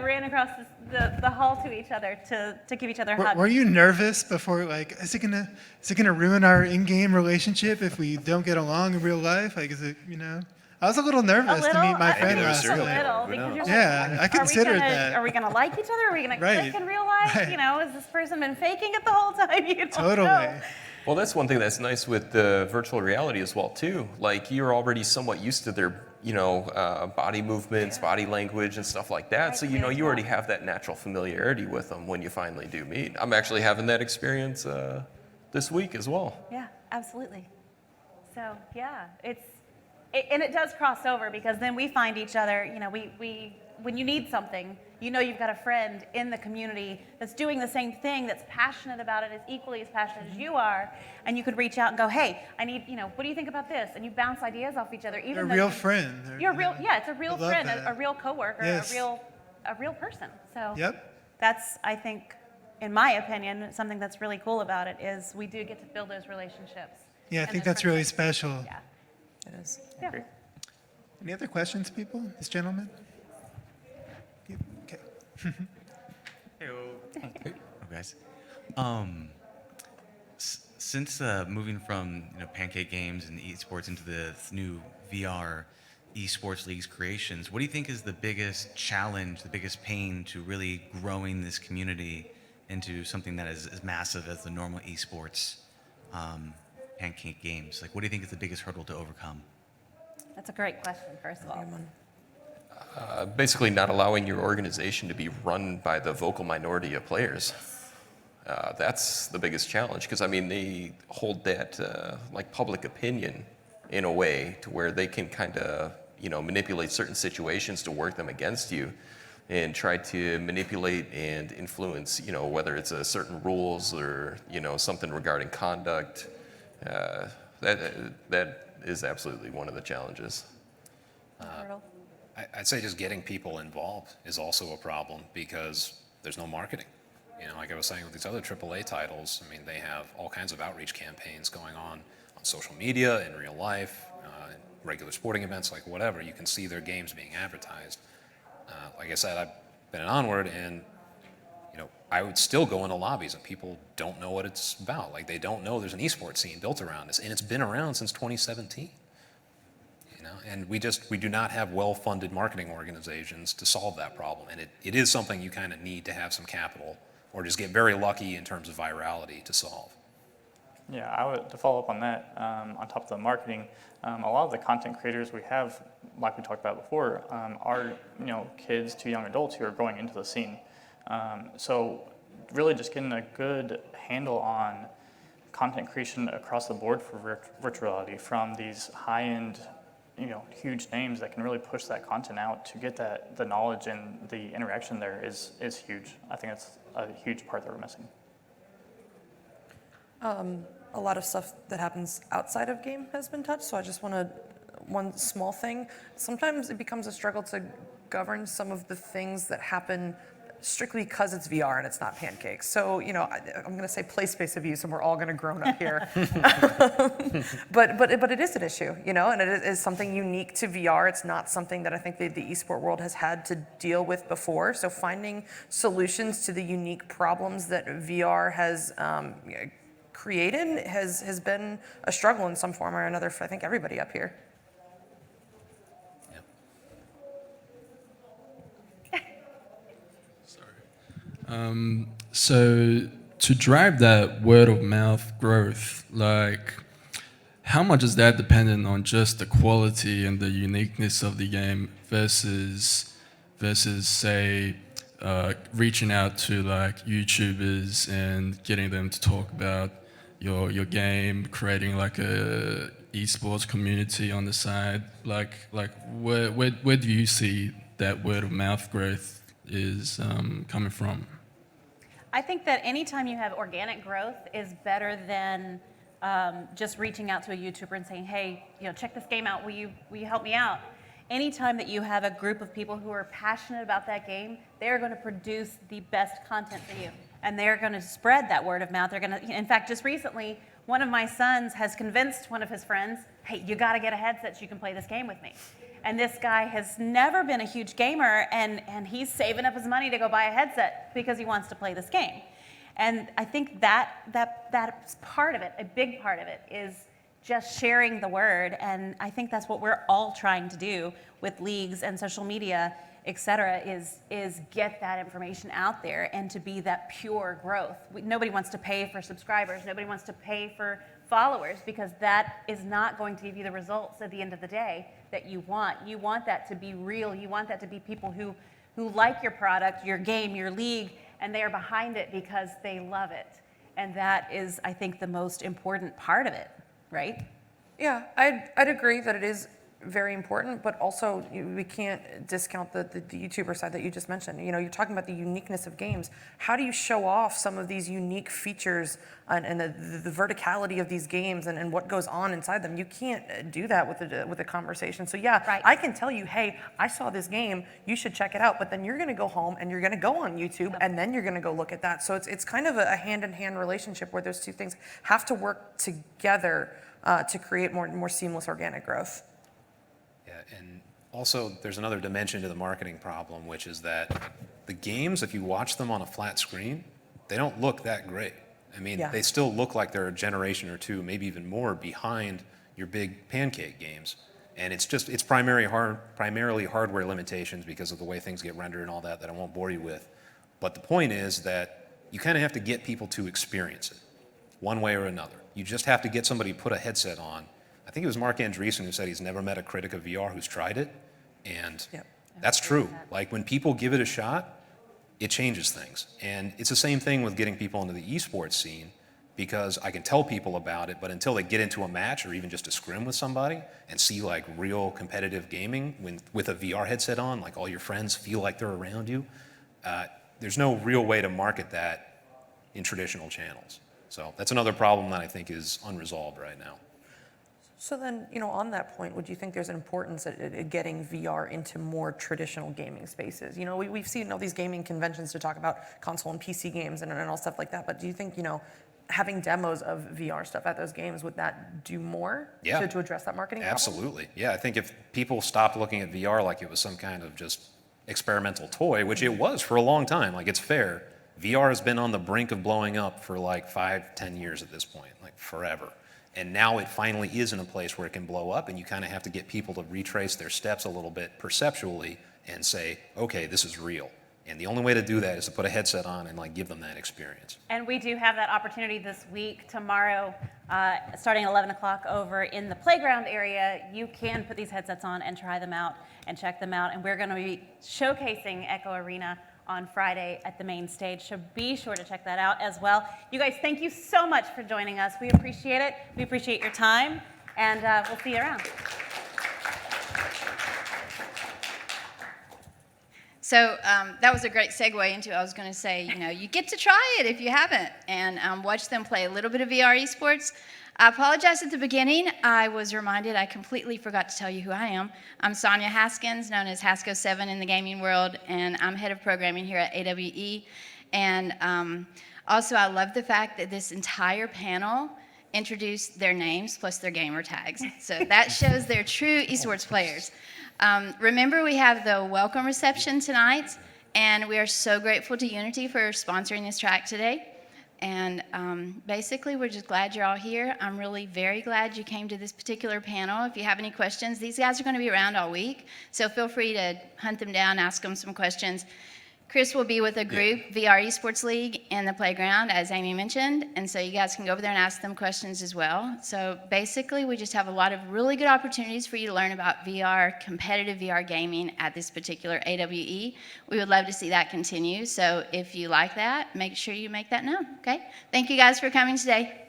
ran across the hall to each other to give each other hugs. Were you nervous before, like, is it gonna ruin our in-game relationship if we don't get along in real life? Like, is it, I was a little nervous to meet my friend last serial night. killer. Who Because knows? you're like, Yeah, I considered that. Are we gonna like each other? Are we gonna Right. click in real life? Right. Has this person been faking it the whole time? You don't Totally. know. Well, that's one thing that's nice with the virtual reality as well too. Like you're already somewhat used to their, body movements, body language, and stuff like that. So you already have that natural familiarity with them when you finally do meet. I'm actually having that experience this week as well. Yeah, absolutely. So yeah, and it does cross over because then we find each other. We when you need something, you've got a friend in the community that's doing the same thing, that's passionate about it, is equally as passionate as you are, and you could reach out and go, hey, I need, what do you think about this? And you bounce ideas off each other. You're Even a though real friend. You're real. Yeah, it's a real I love friend, that. a real coworker, Yes. a real person. So Yep. that's, I think, in my opinion, something that's really cool about it is we do get to build those relationships. Yeah, I and think those that's really friendships. special. Yeah. It is. Yeah. Agree. Any other questions, people? This gentleman? Okay. Hey, guys. Since moving from Pancake Games and esports into the new VR esports leagues creations, what do you think is the biggest challenge, the biggest pain to really growing this community into something that is as massive as the normal esports Pancake Games? Like, what do you think is the biggest hurdle to overcome? That's a great question, first of all. Basically not allowing your organization to be run by the vocal minority of players. That's the biggest challenge because they hold that like public opinion in a way to where they can kind of manipulate certain situations to work them against you and try to manipulate and influence whether it's a certain rules or something regarding conduct. That is absolutely one of the challenges. I'd say just getting people involved is also a problem because there's no marketing. Like I was saying with these other AAA titles, they have all kinds of outreach campaigns going on social media, in real life, regular sporting events, like whatever. You can see their games being advertised. Like I said, I've been in Onward, and I would still go into lobbies, and people don't know what it's about. Like they don't know there's an esports scene built around this, and it's been around since 2017. And we do not have well-funded marketing organizations to solve that problem. And it is something you kind of need to have some capital or just get very lucky in terms of virality to solve. Yeah, to follow up on that, on top of the marketing, a lot of the content creators we have, like we talked about before, are kids to young adults who are going into the scene. So really just getting a good handle on content creation across the board for virtual reality from these high-end huge names that can really push that content out to get the knowledge and the interaction there is huge. I think it's a huge part that we're missing. A lot of stuff that happens outside of game has been touched, so I just want to, one small thing. Sometimes it becomes a struggle to govern some of the things that happen strictly because it's VR and it's not pancakes. So, I'm going to say play space abuse, and we're all going to groan up here. but it is an issue, and it is something unique to VR. It's not something that I think the esport world has had to deal with before. So finding solutions to the unique problems that VR has created has been a struggle in some form or another for I think everybody up here. So to drive that word of mouth growth, like, how much is that dependent on just the quality and the uniqueness of the game versus say, reaching out to like YouTubers and getting them to talk about your game, creating like a esports community on the side? Like where do you see that word of mouth growth is coming from? I think that anytime you have organic growth is better than just reaching out to a YouTuber and saying, hey, check this game out, will you help me out? Anytime that you have a group of people who are passionate about that game, they're going to produce the best content for you. And they're going to spread that word of mouth. They're going to, in fact, just recently, one of my sons has convinced one of his friends, hey, you got to get a headset so you can play this game with me. And this guy has never been a huge gamer, and he's saving up his money to go buy a headset because he wants to play this game. And I think that's part of it, a big part of it, is just sharing the word. And I think that's what we're all trying to do with leagues and social media, et cetera, is get that information out there and to be that pure growth. Nobody wants to pay for subscribers. Nobody wants to pay for followers, because that is not going to give you the results at the end of the day that you want. You want that to be real. You want that to be people who like your product, your game, your league, and they are behind it because they love it. And that is, I think, the most important part of it, right? Yeah, I'd agree that it is very important, but also we can't discount the YouTuber side that you just mentioned. You're talking about the uniqueness of games. How do you show off some of these unique features and the verticality of these games and what goes on inside them? You can't do that with a conversation. So yeah, right. I can tell you, hey, I saw this game, you should check it out, but then you're gonna go home and you're gonna go on YouTube and then you're gonna go look at that. So it's kind of a hand-in-hand relationship where those two things have to work together to create more seamless organic growth. And also, there's another dimension to the marketing problem, which is that the games, if you watch them on a flat screen, they don't look that great. I mean, they still look like they're a generation or two, maybe even more, behind your big pancake games. And it's primarily hardware limitations because of the way things get rendered and all that I won't bore you with. But the point is that you kind of have to get people to experience it one way or another. You just have to get somebody to put a headset on. I think it was Mark Andreessen who said he's never met a critic of VR who's tried it, and that's true. Like, when people give it a shot, it changes things. And it's the same thing with getting people into the esports scene, because I can tell people about it, but until they get into a match or even just a scrim with somebody and see like real competitive gaming with a VR headset on, like all your friends feel like they're around you, there's no real way to market that in traditional channels. So that's another problem that I think is unresolved right now. So then, on that point, would you think there's an importance at getting VR into more traditional gaming spaces? We've seen all these gaming conventions to talk about console and PC games and all stuff like that, but do you think, having demos of VR stuff at those games, would that do more to address that marketing problem? Absolutely. Yeah, I think if people stopped looking at VR like it was some kind of just experimental toy, which it was for a long time, like, it's fair, VR has been on the brink of blowing up for like 5-10 years at this point, like forever. And now it finally is in a place where it can blow up, and you kind of have to get people to retrace their steps a little bit perceptually and say, okay, this is real. And the only way to do that is to put a headset on and like give them that experience. And we do have that opportunity this week. Tomorrow, starting at 11 o'clock over in the playground area, you can put these headsets on and try them out and check them out. And we're going to be showcasing Echo Arena on Friday at the main stage, so be sure to check that out as well. You guys, thank you so much for joining us. We appreciate it. We appreciate your time, and we'll see you around. So that was a great segue into, I was going to say, you get to try it if you haven't, and watch them play a little bit of VR esports. I apologize at the beginning. I was reminded I completely forgot to tell you who I am. I'm Sonia Haskins, known as Hasko7 in the gaming world, and I'm head of programming here at AWE. And also, I love the fact that this entire panel introduced their names plus their gamer tags. So that shows they're true esports players. Remember, we have the welcome reception tonight, and we are so grateful to Unity for sponsoring this track today. And basically, we're just glad you're all here. I'm really very glad you came to this particular panel. If you have any questions, these guys are going to be around all week, so feel free to hunt them down, ask them some questions. Chris will be with a group, VR Esports League, in the playground, as Amy mentioned, and so you guys can go over there and ask them questions as well. So basically, we just have a lot of really good opportunities for you to learn about VR, competitive VR gaming at this particular AWE. We would love to see that continue, so if you like that, make sure you make that known, okay? Thank you guys for coming today.